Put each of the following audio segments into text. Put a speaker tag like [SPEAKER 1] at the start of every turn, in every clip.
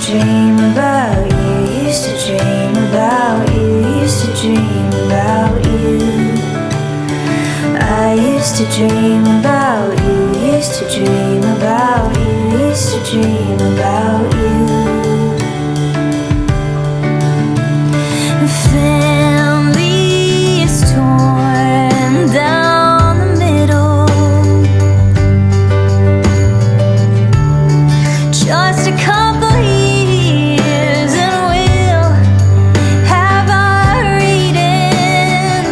[SPEAKER 1] dream about you, used to dream about you, used to dream about you. I used to dream about you, used to dream about you, used to dream about you. Family is torn down the middle. Just a couple years and we'll have our Eden.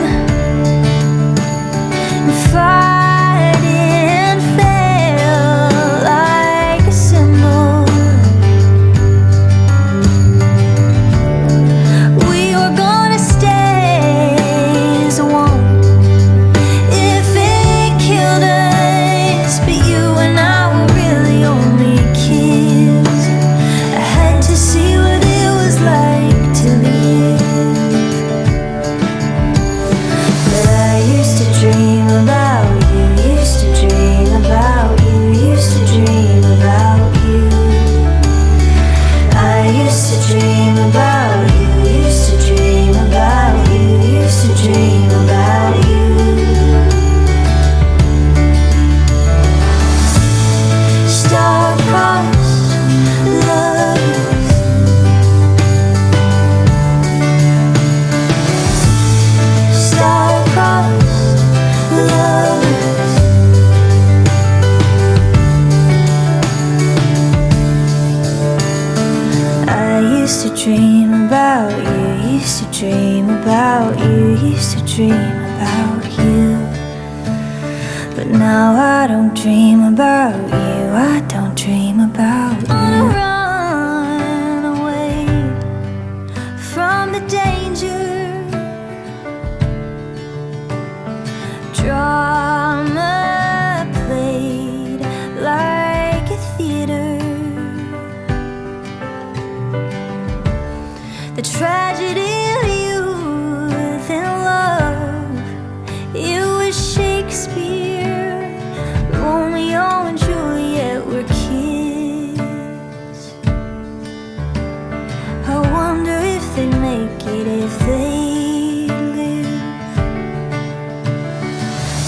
[SPEAKER 1] Fight and fail like a symbol. We were gonna stay as one if it killed us, but you and I were really only kids. I had to see what it was like to live. But I used to dream about you, used to dream about you, used to dream about you. I used to dream about you, used to dream about you, used to dream about you. Star-crossed lovers, star-crossed lovers. I used to dream about you, used to dream about you, used to dream about you. But now I don't dream about you, I don't dream about you. I wanna run away from the danger. Drama played like a theater. The tragedy of youth and love, it was Shakespeare. Romeo and Juliet were kids. I wonder if they'd make it if they live.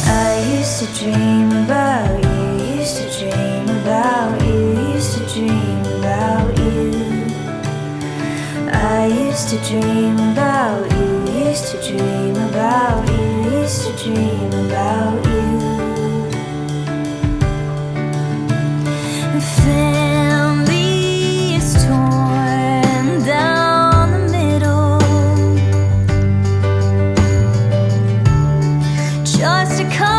[SPEAKER 1] I used to dream about you, used to dream about you, used to dream about you. I used to dream about you, used to dream about you, used to dream about you. Family is torn down the middle. Just a couple